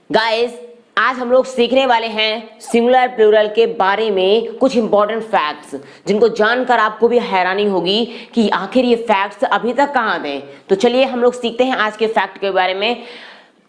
Guys, आज हम लोग सीखने वाले हैं सिंगुलर प्लूरल के बारे में कुछ इंपॉर्टेंट फैक्ट्स, जिनको जानकर आपको भी हैरानी होगी कि आखिर ये फैक्ट्स अभी तक कहाँ थे। तो चलिए हम लोग सीखते हैं आज के फैक्ट के बारे में।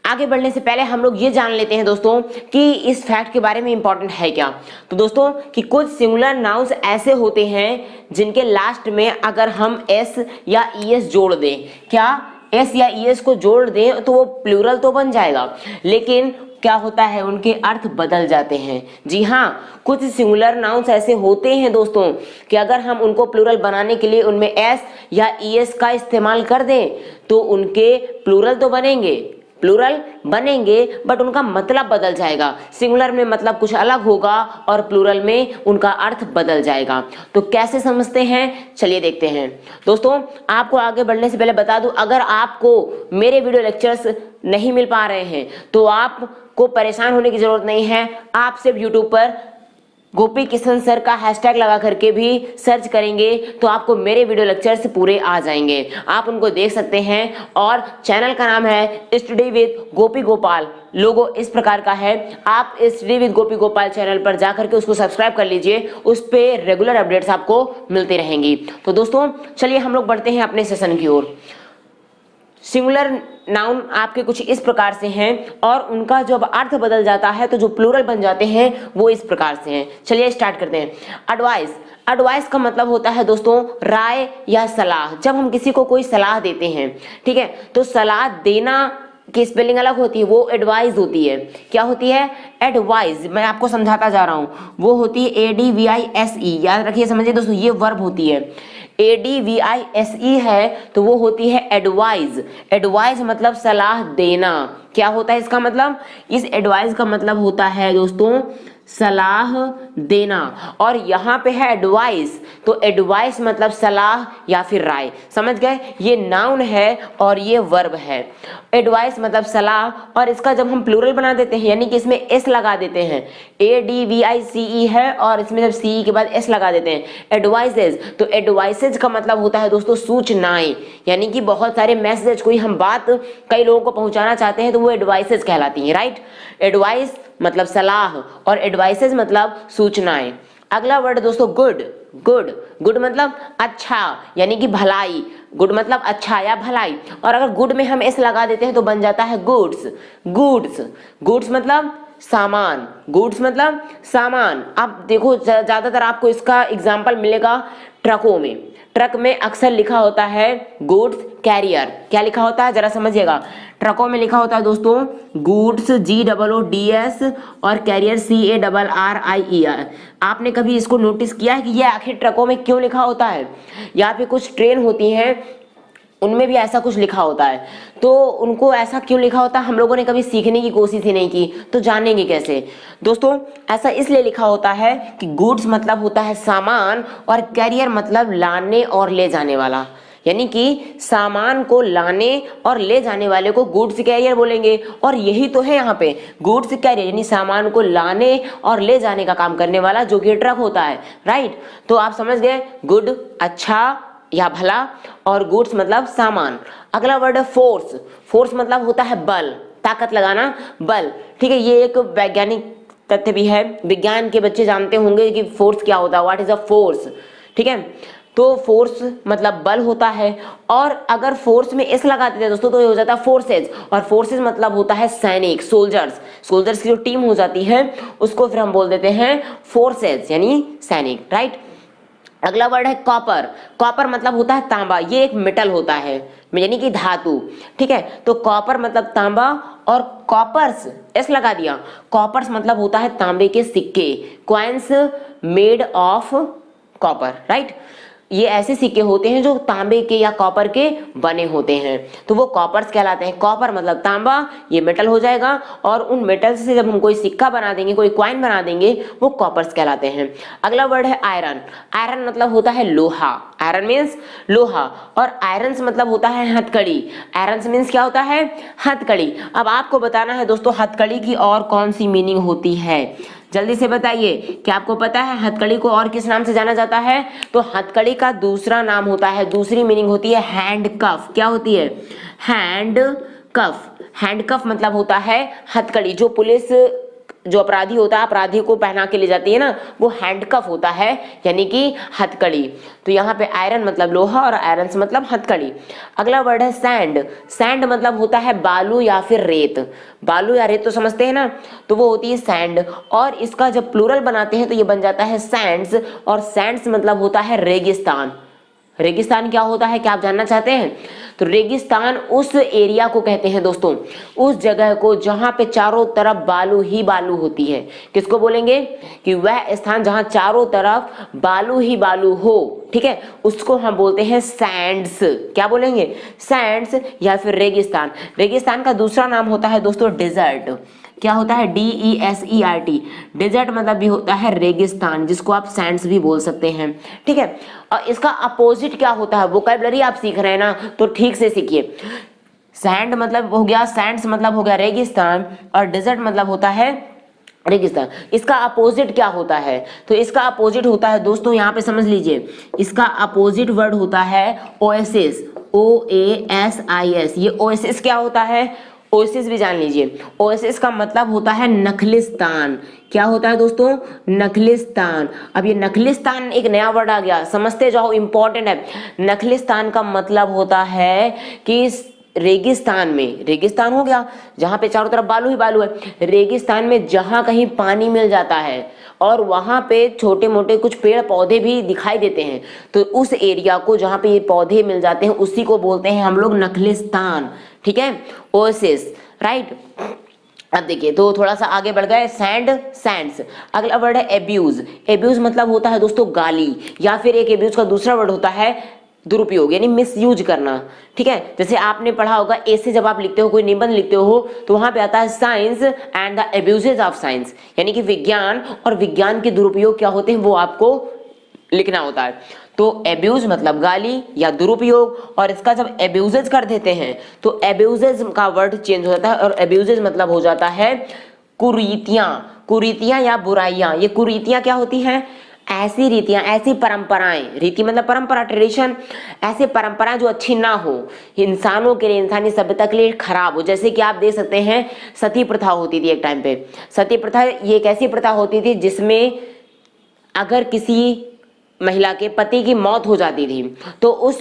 आगे बढ़ने से पहले हम लोग ये जान लेते हैं दोस्तों कि इस फैक्ट के बारे में इंपॉर्टेंट है क्या। तो दोस्तों कि कुछ सिंगुलर नाउन्स ऐसे होते हैं जिनके लास्ट में अगर हम एस या ईएस जोड़ दें, क्या एस या ईएस को जोड़ दें तो वो प्लूरल तो बन जाएगा, लेकिन क्या होता है उनके अर्थ बदल जाते हैं। जी हाँ, कुछ सिंगुलर नाउन्स ऐसे होते हैं दोस्तों कि अगर हम उनको प्लूरल बनाने के लिए उनमें एस या ईएस का इस्तेमाल कर दें तो उनके प्लूरल तो बनेंगे बट उनका मतलब बदल जाएगा। सिंगुलर में मतलब कुछ अलग होगा और प्लूरल में उनका अर्थ बदल जाएगा। तो कैसे समझते हैं, चलिए देखते हैं। दोस्तों आपको आगे बढ़ने से पहले बता दूं, अगर आपको मेरे वीडियो लेक्चर्स नहीं मिल पा रहे हैं तो आपको परेशान होने की जरूरत नहीं है। आप सिर्फ यूट्यूब पर गोपी किशन सर का हैशटैग लगा करके भी सर्च करेंगे तो आपको मेरे वीडियो लेक्चर्स पूरे आ जाएंगे, आप उनको देख सकते हैं। और चैनल का नाम है स्टडी विद गोपी गोपाल, लोगो इस प्रकार का है। आप study with Gopi Gopal channel पर जाकर के उसको सब्सक्राइब कर लीजिए, उस पे रेगुलर अपडेट्स आपको मिलती रहेंगी। तो दोस्तों चलिए हम लोग बढ़ते हैं अपने सेशन की ओर। सिंगुलर नाउन आपके कुछ इस प्रकार से हैं और उनका जब अर्थ बदल जाता है तो जो प्लूरल बन जाते हैं वो इस प्रकार से हैं। चलिए स्टार्ट करते हैं। एडवाइस का मतलब होता है दोस्तों राय या सलाह। जब हम किसी को कोई सलाह देते हैं, ठीक है, तो सलाह देना की स्पेलिंग अलग होती है, वो एडवाइस होती है। क्या होती है? एडवाइस। मैं आपको समझाता जा रहा हूं, वो होती है ADVISE। याद रखिए, समझिए दोस्तों, ये वर्ब होती है। ADVISE है तो वो होती है एडवाइज। एडवाइज मतलब सलाह देना। क्या होता है इसका मतलब? इस एडवाइस का मतलब होता है दोस्तों सलाह देना, और यहाँ पे है एडवाइस, तो एडवाइस मतलब सलाह या फिर राय। समझ गए? ये नाउन है और ये वर्ब है। एडवाइस मतलब सलाह, और इसका जब हम प्लूरल बना देते हैं यानी कि इसमें एस लगा देते हैं, ADVICE है और इसमें जब CE के बाद एस लगा देते हैं, एडवाइसेज, तो एडवाइसेज का मतलब होता है दोस्तों सूचनाएं। यानी कि बहुत सारे मैसेज, कोई हम बात कई लोगों को पहुंचाना चाहते हैं तो वो एडवाइसेज कहलाती हैं, राइट। एडवाइस मतलब सलाह और एडवाइसेज मतलब सूचनाएं। अगला वर्ड दोस्तों गुड मतलब अच्छा यानी कि भलाई। गुड मतलब अच्छा या भलाई, और अगर गुड में हम एस लगा देते हैं तो बन जाता है गुड्स मतलब सामान। आप देखो ज्यादातर आपको इसका एग्जाम्पल मिलेगा ट्रकों में। ट्रक में अक्सर लिखा होता है गुड्स कैरियर। क्या लिखा होता है जरा समझिएगा। ट्रकों में लिखा होता है दोस्तों गुड्स GOODS और कैरियर CARRIER। आपने कभी इसको नोटिस किया है कि ये आखिर ट्रकों में क्यों लिखा होता है? या फिर कुछ ट्रेन होती हैं उनमें भी ऐसा कुछ लिखा होता है, तो उनको ऐसा क्यों लिखा होता है हम लोगों ने कभी सीखने की कोशिश ही नहीं की, तो जानेंगे कैसे। दोस्तों ऐसा इसलिए लिखा होता है कि गुड्स मतलब होता है सामान और कैरियर मतलब लाने और ले जाने वाला, यानी कि सामान को लाने और ले जाने वाले को गुड्स कैरियर बोलेंगे। और यही तो है यहाँ पे गुड्स कैरियर, यानी सामान को लाने और ले जाने का काम करने वाला जो कि ट्रक होता है, राइट। तो आप समझ गए, गुड अच्छा या भला और गुड्स मतलब सामान। अगला वर्ड है फोर्स मतलब होता है बल, ताकत लगाना, बल, ठीक है। ये एक वैज्ञानिक तथ्य भी है, विज्ञान के बच्चे जानते होंगे कि फोर्स क्या होता है, व्हाट इज अ फोर्स, ठीक है। तो फोर्स मतलब बल होता है, और अगर फोर्स में एस लगा देते हैं दोस्तों तो ये हो जाता है फोर्सेज, और फोर्सेज मतलब होता है सैनिक, सोल्जर्स की जो टीम हो जाती है उसको फिर हम बोल देते हैं फोर्सेज यानी सैनिक, राइट। अगला वर्ड है कॉपर मतलब होता है तांबा। ये एक मेटल होता है यानी कि धातु, ठीक है। तो कॉपर मतलब तांबा, और कॉपर्स एस लगा दिया, कॉपर्स मतलब होता है तांबे के सिक्के, coins made of copper, right. ये ऐसे सिक्के होते हैं जो तांबे के या कॉपर के बने होते हैं, तो वो कॉपर्स कहलाते हैं। कॉपर मतलब तांबा, ये मेटल हो जाएगा, और उन मेटल से जब हम कोई सिक्का बना देंगे, कोई कॉइन बना देंगे, वो कॉपर्स कहलाते हैं। अगला वर्ड है आयरन मतलब होता है लोहा। आयरन मीन्स लोहा, और आयरन्स मतलब होता है हथकड़ी। आयरन्स मीन्स क्या होता है? हथकड़ी। अब आपको बताना है दोस्तों हथकड़ी की और कौन सी मीनिंग होती है, जल्दी से बताइए। क्या आपको पता है हथकड़ी को और किस नाम से जाना जाता है? तो हथकड़ी का दूसरा नाम होता है, दूसरी मीनिंग होती है हैंड कफ। क्या होती है? हैंड कफ। हैंडकफ मतलब होता है हथकड़ी, जो पुलिस जो अपराधी होता है अपराधी को पहना के ले जाती है ना, वो हैंडकफ होता है यानी कि हथकड़ी। तो यहाँ पे आयरन मतलब लोहा और आयरन से मतलब हथकड़ी। अगला वर्ड है सैंड। सैंड मतलब होता है बालू या फिर रेत। बालू या रेत तो समझते हैं ना, तो वो होती है सैंड। और इसका जब प्लूरल बनाते हैं तो ये बन जाता है सैंड्स, और सैंड्स मतलब होता है रेगिस्तान। रेगिस्तान क्या होता है, क्या आप जानना चाहते हैं? तो रेगिस्तान उस एरिया को कहते हैं दोस्तों, उस जगह को जहां पे चारों तरफ बालू ही बालू होती है। किसको बोलेंगे? कि वह स्थान जहां चारों तरफ बालू ही बालू हो, ठीक है, उसको हम बोलते हैं सैंड्स। क्या बोलेंगे? सैंड्स या फिर रेगिस्तान। रेगिस्तान का दूसरा नाम होता है दोस्तों डेजर्ट। क्या होता है? DESERT। डेजर्ट मतलब भी होता है रेगिस्तान, जिसको आप सैंड्स भी बोल सकते हैं, ठीक है। और इसका अपोजिट क्या होता है? वोकैबुलरी आप सीख रहे हैं ना, तो ठीक से सीखिए। सैंड मतलब हो गया, सैंड्स मतलब हो गया रेगिस्तान, और डेजर्ट मतलब होता है रेगिस्तान। इसका अपोजिट क्या होता है? तो इसका अपोजिट होता है दोस्तों, यहाँ पे समझ लीजिए, इसका अपोजिट वर्ड होता है ओएसिस। OASIS। ये ओएसिस क्या होता है? ओएसिस भी जान लीजिए। ओएसिस का मतलब होता है नखलिस्तान। क्या होता है दोस्तों? नखलिस्तान। अब ये नखलिस्तान एक नया वर्ड आ गया, समझते जाओ, इंपॉर्टेंट है। नखलिस्तान का मतलब होता है कि रेगिस्तान में, रेगिस्तान हो गया जहां पे चारों तरफ बालू ही बालू है, रेगिस्तान में जहां कहीं पानी मिल जाता है और वहां पे छोटे मोटे कुछ पेड़ पौधे भी दिखाई देते हैं, तो उस एरिया को जहां पे ये पौधे मिल जाते हैं उसी को बोलते हैं हम लोग नखलिस्तान, ठीक है, ओएसिस, राइट। अब देखिए, तो थोड़ा सा आगे बढ़ गए, सैंड, सैंड्स। अगला वर्ड है एब्यूज। एब्यूज मतलब होता है दोस्तों गाली, या फिर एक एब्यूज का दूसरा वर्ड होता है दुरुपयोग, यानी मिसयूज करना, ठीक है। जैसे आपने पढ़ा होगा, ऐसे जब आप लिखते हो, कोई निबंध लिखते हो, तो वहां पे आता है science and the abuses of science, यानी कि विज्ञान और विज्ञान के दुरुपयोग क्या होते हैं वो आपको लिखना होता है। तो एब्यूज मतलब गाली या दुरुपयोग, और इसका जब एब्यूजेज कर देते हैं तो एब्यूजेज का वर्ड चेंज हो जाता है, और एब्यूजेज मतलब हो जाता है कुरीतियां। कुरीतियां या बुराइयां। ये कुरीतियां क्या होती हैं? ऐसी रीतियां, ऐसी परंपराएं, रीति मतलब परंपरा, ट्रेडिशन, ऐसे परंपराएं जो अच्छी ना हो, इंसानों के लिए, इंसानी सभ्यता के लिए खराब हो। जैसे कि आप देख सकते हैं, सती प्रथा होती थी एक टाइम पे। सती प्रथा ये एक ऐसी प्रथा होती थी जिसमें अगर किसी महिला के पति की मौत हो जाती थी तो उस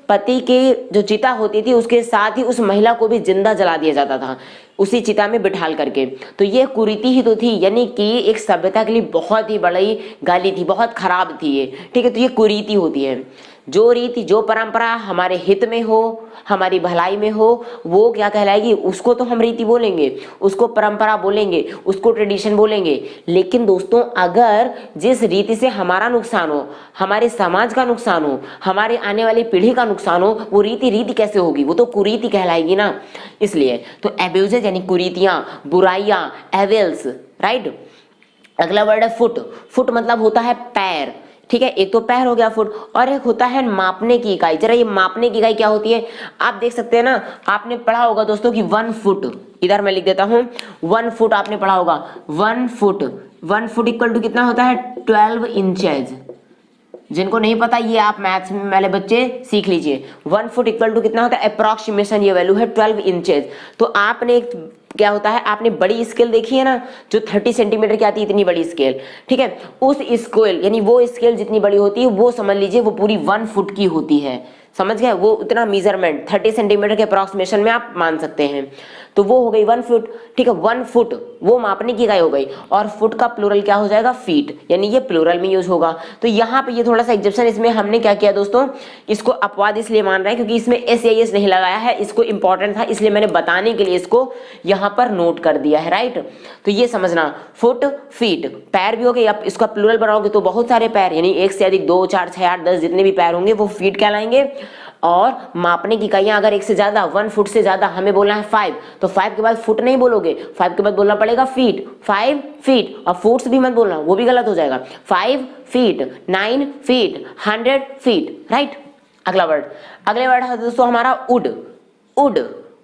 पति की जो चिता होती थी उसके साथ ही उस महिला को भी जिंदा जला दिया जाता था, उसी चिता में बिठाल करके। तो ये कुरीति ही तो थी, यानी कि एक सभ्यता के लिए बहुत ही बड़ी गाली थी, बहुत खराब थी ये, ठीक है। तो ये कुरीति होती है। जो रीति, जो परंपरा हमारे हित में हो, हमारी भलाई में हो, वो क्या कहलाएगी? उसको तो हम रीति बोलेंगे, उसको परंपरा बोलेंगे, उसको ट्रेडिशन बोलेंगे। लेकिन दोस्तों, अगर जिस रीति से हमारा नुकसान हो, हमारे समाज का नुकसान हो, हमारे आने वाली पीढ़ी का नुकसान हो, वो रीति रीति कैसे होगी? वो तो कुरीति कहलाएगी ना। इसलिए तो एब्यूजेज यानी कुरीतियां, बुराइयां, एविल्स, राइट। अगला वर्ड है फुट। फुट मतलब होता है पैर, ठीक है। एक तो पैर हो गया फुट, और एक होता है मापने की इकाई। जरा ये मापने की इकाई क्या होती है आप देख सकते हैं ना, आपने पढ़ा होगा दोस्तों कि 1 फुट, इधर मैं लिख देता हूं 1 फुट, आपने पढ़ा होगा 1 फुट। 1 फुट इक्वल टू कितना होता है? 12 इंचेज। जिनको नहीं पता ये आप मैथ्स में वाले बच्चे सीख लीजिए। 1 फुट इक्वल टू कितना होता है? अप्रोक्सीमेशन ये वैल्यू है 12 इंचेज। तो आपने एक क्या होता है, आपने बड़ी स्केल देखी है ना, जो 30 सेंटीमीटर की आती है, इतनी बड़ी स्केल, ठीक है। उस स्केल यानी वो स्केल जितनी बड़ी होती है वो समझ लीजिए वो पूरी 1 फुट की होती है, समझ गए। वो उतना मेजरमेंट 30 सेंटीमीटर के अप्रोक्सीमेशन में आप मान सकते हैं। तो वो हो गई 1 फुट, ठीक है। 1 फुट वो मापने की इकाई हो गई, और फुट का प्लूरल क्या हो जाएगा? फीट, यानी ये प्लूरल में यूज होगा। तो यहाँ पे ये थोड़ा सा एग्जेप्शन, इसमें हमने क्या किया दोस्तों, इसको अपवाद इसलिए मान रहे हैं क्योंकि इसमें SAS नहीं लगाया है, इसको इंपॉर्टेंट था इसलिए मैंने बताने के लिए इसको यहाँ पर नोट कर दिया है, राइट। तो ये समझना, फुट, फीट, पैर भी हो गए। आप इसका प्लूरल बनाओगे तो बहुत सारे पैर, यानी 1 से अधिक 2, 4, 6, 8, 10 जितने भी पैर होंगे वो फीट कहलाएंगे। और मापने की इकाइयां अगर 1 से ज्यादा, 1 फुट से ज्यादा, हमें बोलना है 5, तो 5 के बाद फुट नहीं बोलोगे, 5 के बाद बोलना पड़ेगा फीट, 5 फीट। और फुट्स भी मत बोलना, वो भी गलत हो जाएगा। 5 फीट, 9 फीट, 100 फीट, राइट। अगला वर्ड, अगले वर्ड है दोस्तों हमारा वुड। वुड,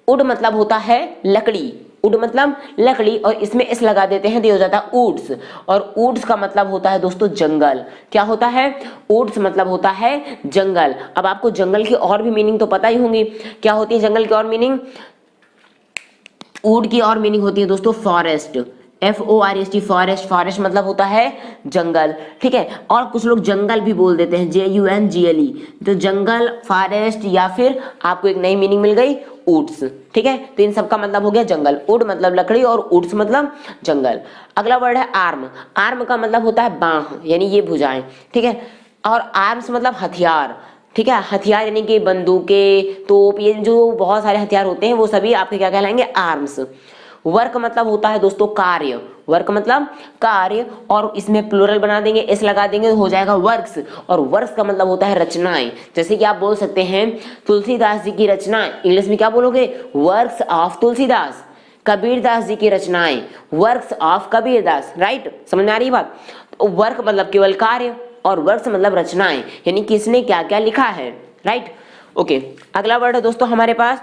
वुड मतलब होता है लकड़ी। वुड मतलब लकड़ी, और इसमें इस लगा देते हैं तो ये हो जाता है वुड्स। और वुड्स का मतलब होता है दोस्तों जंगल। क्या होता है? वुड्स मतलब होता है जंगल। अब आपको जंगल की और भी मीनिंग तो पता ही होंगी, क्या होती है जंगल की और मीनिंग? वुड की और मीनिंग होती है दोस्तों फॉरेस्ट, FOREST, फॉरेस्ट। फॉरेस्ट मतलब होता है जंगल, ठीक है। और कुछ लोग जंगल भी बोल देते हैं, JUNGLE, तो जंगल, फॉरेस्ट, या फिर आपको एक नई मीनिंग मिल गई वुड्स, ठीक है। तो इन सब का मतलब हो गया जंगल, वुड मतलब लकड़ी और वुड्स मतलब जंगल। अगला वर्ड है आर्म। आर्म का मतलब होता है बाह, यानी ये भुजाएं, ठीक है। और आर्म्स मतलब हथियार, ठीक है। हथियार यानी कि बंदूकें, तोप, ये जो बहुत सारे हथियार होते हैं वो सभी आपके क्या कहलाएंगे, आर्म्स। वर्क मतलब होता है दोस्तों कार्य, वर्क मतलब कार्य, और इसमें प्लूरल बना देंगे, एस लगा देंगे तो हो जाएगा वर्क्स। और वर्क्स का मतलब होता है रचनाएं। जैसे कि आप बोल सकते हैं तुलसीदास जी की रचनाएं, इंग्लिश में क्या बोलोगे, वर्क्स ऑफ तुलसीदास। कबीरदास जी की रचनाएं, वर्क्स ऑफ कबीरदास, राइट। समझ में आ रही बात। तो वर्क मतलब केवल कार्य और वर्क्स मतलब रचनाएं, यानी किसने क्या क्या लिखा है, राइट। ओके, अगला वर्ड है दोस्तों हमारे पास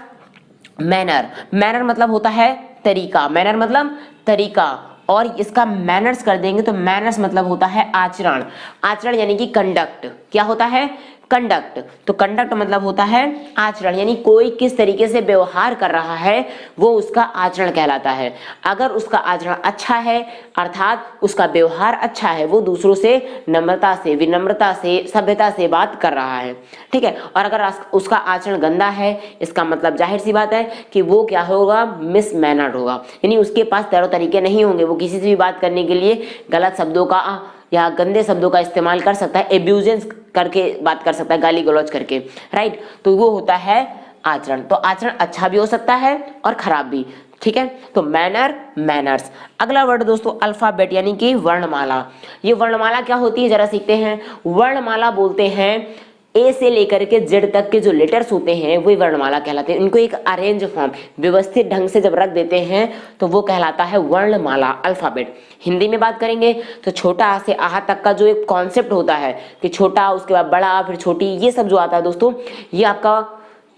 मैनर। मैनर मतलब होता है तरीका, मैनर मतलब तरीका, और इसका मैनर्स कर देंगे तो मैनर्स मतलब होता है आचरण। आचरण यानी कि कंडक्ट, क्या होता है, कंडक्ट। तो कंडक्ट मतलब होता है आचरण, यानी कोई किस तरीके से व्यवहार कर रहा है वो उसका आचरण कहलाता है। अगर उसका आचरण अच्छा है अर्थात उसका व्यवहार अच्छा है, वो दूसरों से नम्रता से, विनम्रता से, सभ्यता से बात कर रहा है, ठीक है। और अगर उसका आचरण गंदा है, इसका मतलब जाहिर सी बात है कि वो क्या होगा, मिस मैनर्ड होगा, यानी उसके पास तौर तरीके नहीं होंगे, वो किसी से भी बात करने के लिए गलत शब्दों का या गंदे शब्दों का इस्तेमाल कर सकता है, एब्यूजेंस करके बात कर सकता है, गाली गलौज करके, राइट। तो वो होता है आचरण। तो आचरण अच्छा भी हो सकता है और खराब भी, ठीक है। तो मैनर, मैनर्स। अगला वर्ड दोस्तों अल्फाबेट यानी कि वर्णमाला। ये वर्णमाला क्या होती है जरा सीखते हैं। वर्णमाला बोलते हैं ए से लेकर के जेड तक के जो लेटर्स होते हैं वही वर्णमाला कहलाते हैं। इनको एक अरेंज फॉर्म, व्यवस्थित ढंग से जब रख देते हैं तो वो कहलाता है वर्णमाला, अल्फाबेट। हिंदी में बात करेंगे तो छोटा आ से आहा तक का जो एक कॉन्सेप्ट होता है कि छोटा, उसके बाद बड़ा, फिर छोटी, ये सब जो आता है दोस्तों ये आपका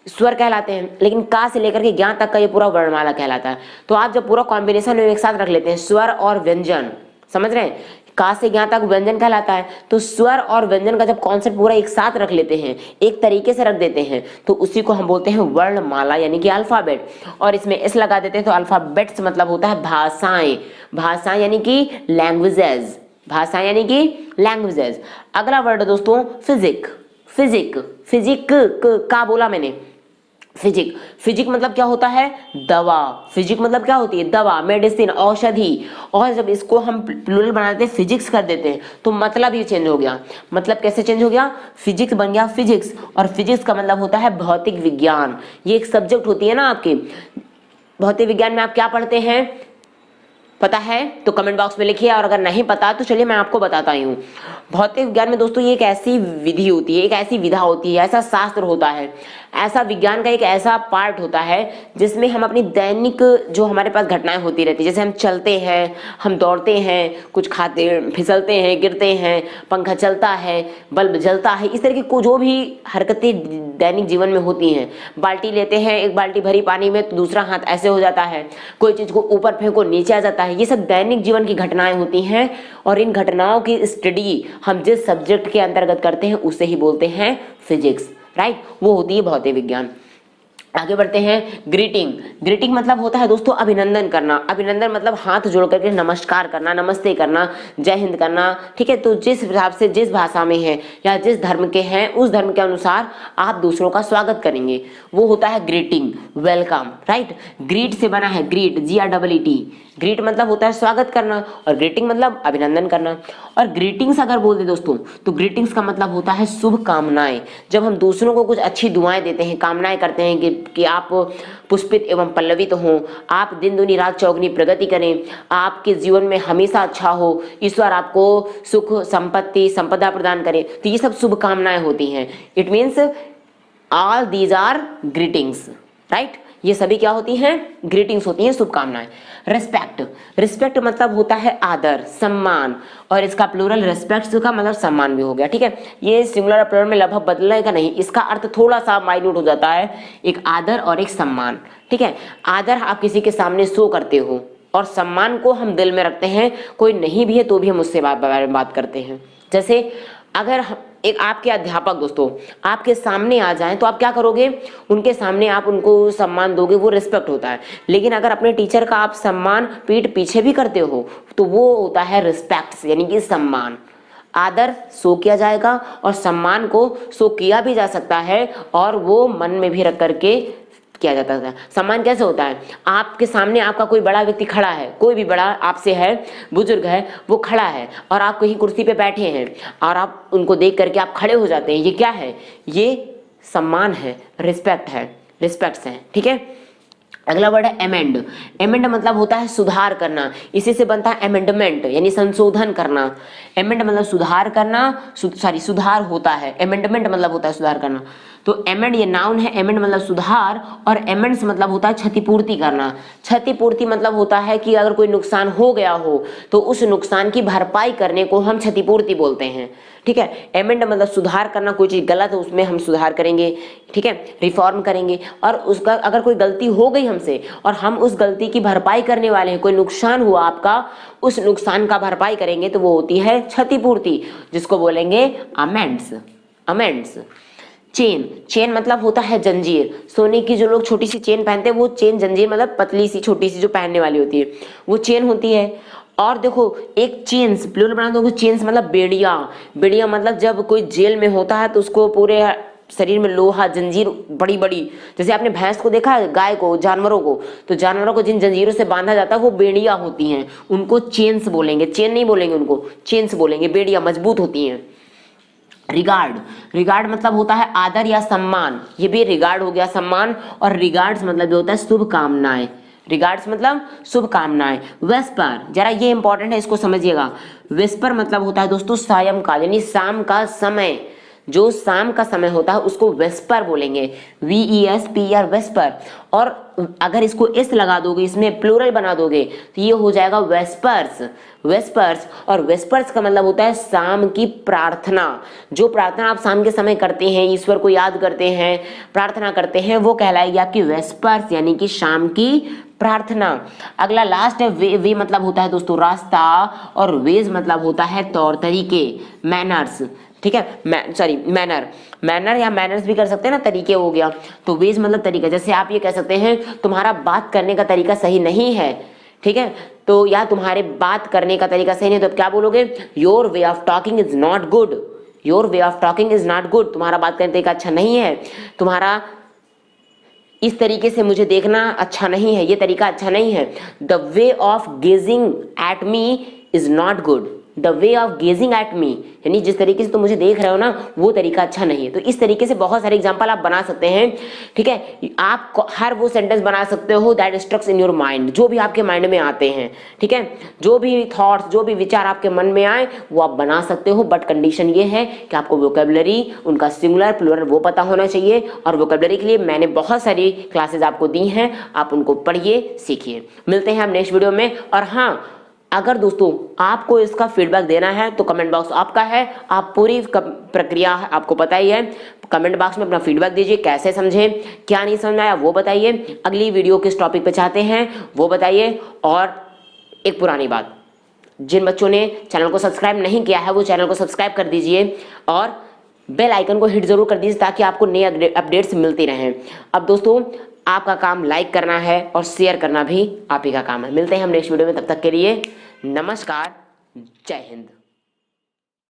स्वर कहलाते हैं। लेकिन का से लेकर के ज्ञा तक का ये पूरा वर्णमाला कहलाता है। तो आप जब पूरा कॉम्बिनेशन में एक साथ रख लेते हैं स्वर और व्यंजन, समझ रहे हैं, का से ज्ञा तक व्यंजन कहलाता है, तो स्वर और व्यंजन का जब कॉन्सेप्ट पूरा एक साथ रख लेते हैं, एक तरीके से रख देते हैं, तो उसी को हम बोलते हैं वर्णमाला यानी कि अल्फाबेट। और इसमें एस लगा देते हैं तो अल्फाबेट्स मतलब होता है भाषाएं, भाषाएं यानी कि लैंग्वेजेस, भाषाएं यानी कि लैंग्वेजेस। अगला वर्ड दोस्तों फिजिक। फिजिक, फिजिक का बोला मैंने, फिजिक। फिजिक मतलब क्या होता है, दवा। फिजिक मतलब क्या होती है, दवा, मेडिसिन, औषधि। और जब इसको हम प्लूरल बना देते हैं, फिजिक्स कर देते हैं, तो मतलब ये चेंज हो गया। मतलब कैसे चेंज हो गया, फिजिक्स बन गया फिजिक्स। और फिजिक्स का मतलब होता है भौतिक विज्ञान। ये एक सब्जेक्ट होती है ना आपकी, भौतिक विज्ञान में आप क्या पढ़ते हैं, पता है तो कमेंट बॉक्स में लिखिए, और अगर नहीं पता तो चलिए मैं आपको बताता ही हूँ। भौतिक विज्ञान में दोस्तों ये एक ऐसी विधि होती है, एक ऐसी विधा होती है, ऐसा शास्त्र होता है, ऐसा विज्ञान का एक ऐसा पार्ट होता है जिसमें हम अपनी दैनिक जो हमारे पास घटनाएं होती रहती है, जैसे हम चलते हैं, हम दौड़ते हैं, कुछ खाते, फिसलते हैं, गिरते हैं, पंखा चलता है, बल्ब जलता है, इस तरह की जो भी हरकतें दैनिक जीवन में होती हैं। बाल्टी लेते हैं, एक बाल्टी भरी पानी में तो दूसरा हाथ ऐसे हो जाता है, कोई चीज को ऊपर फेंको नीचे आ जाता है, ये सब दैनिक जीवन की घटनाएं होती हैं। और इन घटनाओं की स्टडी हम जिस सब्जेक्ट के अंतर्गत करते हैं उसे ही बोलते हैं फिजिक्स, राइट। वो होती है भौतिक विज्ञान। आगे बढ़ते हैं, ग्रीटिंग। ग्रीटिंग मतलब होता है दोस्तों अभिनंदन करना। अभिनंदन मतलब हाथ जोड़ करके नमस्कार करना, नमस्ते करना, जय हिंद करना, ठीक है। तो जिस हिसाब से जिस भाषा में है या जिस धर्म के हैं उस धर्म के अनुसार आप दूसरों का स्वागत करेंगे, वो होता है ग्रीटिंग, वेलकम, राइट। ग्रीट से बना है ग्रीट, GREET। ग्रीट मतलब होता है स्वागत करना और ग्रीटिंग मतलब अभिनंदन करना। और ग्रीटिंग्स अगर बोल दे दोस्तों तो ग्रीटिंग्स का मतलब होता है शुभ कामनाएं। जब हम दूसरों को कुछ अच्छी दुआएं देते हैं, कामनाएं करते हैं कि आप पुष्पित एवं पल्लवित हो, आप दिन दुनी रात चौगुनी प्रगति करें, आपके जीवन में हमेशा अच्छा हो, ईश्वर आपको सुख संपत्ति संपदा प्रदान करे, तो ये सब शुभ कामनाएं होती हैं। It means all these are greetings, right. ये सभी क्या होती हैं, ग्रीटिंग्स होती हैं, शुभकामनाएं। रिस्पेक्ट। रिस्पेक्ट मतलब होता है आदर, सम्मान, और इसका प्लूरल रिस्पेक्ट का मतलब सम्मान भी हो गया, ठीक है। ये सिंगुलर और प्लूरल में लगभग बदलेगा नहीं, इसका अर्थ थोड़ा सा माइन्यूट हो जाता है, एक आदर और एक सम्मान, ठीक है। आदर आप किसी के सामने शो करते हो और सम्मान को हम दिल में रखते हैं, कोई नहीं भी है तो भी हम उससे बारे में बात करते हैं। जैसे अगर एक आपके अध्यापक दोस्तों आपके सामने आ जाएं तो आप क्या करोगे, उनके सामने आप उनको सम्मान दोगे, वो रिस्पेक्ट होता है। लेकिन अगर अपने टीचर का आप सम्मान पीठ पीछे भी करते हो तो वो होता है रिस्पेक्ट, यानी कि सम्मान। आदर शो किया जाएगा और सम्मान को शो किया भी जा सकता है और वो मन में भी रख करके किया जाता है। सम्मान कैसे होता है, आपके सामने आपका कोई बड़ा व्यक्ति खड़ा है, कोई भी बड़ा आपसे है, बुजुर्ग है, वो खड़ा है और आप कहीं कुर्सी पे बैठे हैं और आप उनको देख करके आप खड़े हो जाते हैं, ये क्या है, ये सम्मान है, रिस्पेक्ट है, रिस्पेक्ट्स है। ठीक है, अगला वर्ड है एमेंड। एमेंड मतलब होता है सुधार करना, इसी से बनता है अमेंडमेंट यानी संशोधन करना। एमेंड मतलब सुधार करना, सुधार होता है, अमेंडमेंट मतलब होता है सुधार करना। तो एमेंड ये नाउन है, एमेंड मतलब सुधार और एमेंड्स मतलब होता है क्षतिपूर्ति करना। क्षतिपूर्ति मतलब होता है कि अगर कोई नुकसान हो गया हो तो उस नुकसान की भरपाई करने को हम क्षतिपूर्ति बोलते हैं। ठीक है, एमेंड मतलब सुधार करना, कोई चीज गलत है उसमें हम सुधार करेंगे, ठीक है, रिफॉर्म करेंगे। और उसका अगर कोई गलती हो गई हमसे और हम उस गलती की भरपाई करने वाले हैं, कोई नुकसान हुआ आपका, उस नुकसान का भरपाई करेंगे तो वो होती है क्षतिपूर्ति, जिसको बोलेंगे अमेंड्स। अमेंड्स। चेन, चेन मतलब होता है जंजीर। सोने की जो लोग छोटी सी चेन पहनते हैं वो चेन, जंजीर मतलब पतली सी छोटी सी जो पहनने वाली होती है वो चेन होती है। और देखो एक चेन्स प्लूरल बना दो, चेन्स मतलब बेड़िया। बेड़िया मतलब जब कोई जेल में होता है तो उसको पूरे शरीर में लोहा जंजीर बड़ी बड़ी, जैसे आपने भैंस को देखा है, गाय को, जानवरों को, तो जानवरों को जिन जंजीरों से बांधा जाता है वो बेड़िया होती हैं, उनको चेन्स बोलेंगे। चेन नहीं बोलेंगे उनको, चेन्स बोलेंगे। बेड़िया मजबूत होती हैं। रिगार्ड, रिगार्ड मतलब होता है आदर या सम्मान, ये भी रिगार्ड हो गया सम्मान। और रिगार्ड्स मतलब जो होता है शुभकामनाएं। रिगार्ड्स मतलब शुभकामनाएं। वेस्पर, जरा ये इंपॉर्टेंट है, इसको समझिएगा। वेस्पर मतलब होता है दोस्तों सायंकाल, यानी शाम का समय। जो शाम का समय होता है उसको वेस्पर बोलेंगे, VESPER, वेस्पर। और अगर इसको एस लगा दोगे, इसमें प्लूरल बना दोगे तो ये हो जाएगा वेस्पर्स। वेस्पर्स, और वेस्पर्स का मतलब होता है शाम की प्रार्थना। जो प्रार्थना आप शाम के समय करते हैं, ईश्वर को याद करते हैं, प्रार्थना करते हैं, वो कहलाएगी आपकी वेस्पर्स, यानी कि शाम की प्रार्थना। अगला लास्ट है वे। वे मतलब होता है दोस्तों रास्ता और वेज मतलब होता है तौर तरीके, मैनर्स। ठीक है, मैनर, मैनर या मैनर्स भी कर सकते हैं ना, तरीके हो गया। तो वेज मतलब तरीका, जैसे आप ये कह सकते हैं तुम्हारा बात करने का तरीका सही नहीं है, ठीक है, तो या तुम्हारे बात करने का तरीका सही नहीं, तो क्या बोलोगे, your way of talking is not good. Your way of talking is not good, तुम्हारा बात करने का तरीका अच्छा नहीं है, तुम्हारा इस तरीके से मुझे देखना अच्छा नहीं है, ये तरीका अच्छा नहीं है। The way of gazing at me is not good. The way of gazing at me, यानी जिस तरीके से तुम मुझे देख रहे हो ना वो तरीका अच्छा नहीं है। तो इस तरीके से बहुत सारे एग्जांपल आप बना सकते हैं। ठीक है, आप हर वो सेंटेंस बना सकते हो दैट स्ट्रक्स इन योर माइंड, जो भी आपके माइंड में आते हैं। ठीक है, जो भी थॉट्स, जो भी विचार आपके मन में आए वो आप बना सकते हो, बट कंडीशन ये है कि आपको वोकेबलरी, उनका सिंगुलर प्लूरल वो पता होना चाहिए। और वोकेबलरी के लिए मैंने बहुत सारी क्लासेज आपको दी हैं, आप उनको पढ़िए, सीखिए। मिलते हैं हम नेक्स्ट वीडियो में। और हाँ, अगर दोस्तों आपको इसका फीडबैक देना है तो कमेंट बॉक्स आपका है, आप पूरी प्रक्रिया आपको पता ही है। कमेंट बॉक्स में अपना फीडबैक दीजिए, कैसे समझे, क्या नहीं समझ आया वो बताइए, अगली वीडियो किस टॉपिक पे चाहते हैं वो बताइए। और एक पुरानी बात, जिन बच्चों ने चैनल को सब्सक्राइब नहीं किया है वो चैनल को सब्सक्राइब कर दीजिए और बेल आइकन को हिट जरूर कर दीजिए ताकि आपको नए अपडेट्स मिलती रहें। अब दोस्तों आपका काम लाइक करना है और शेयर करना भी आप ही का काम है। मिलते हैं हम नेक्स्ट वीडियो में, तब तक के लिए नमस्कार, जय हिंद।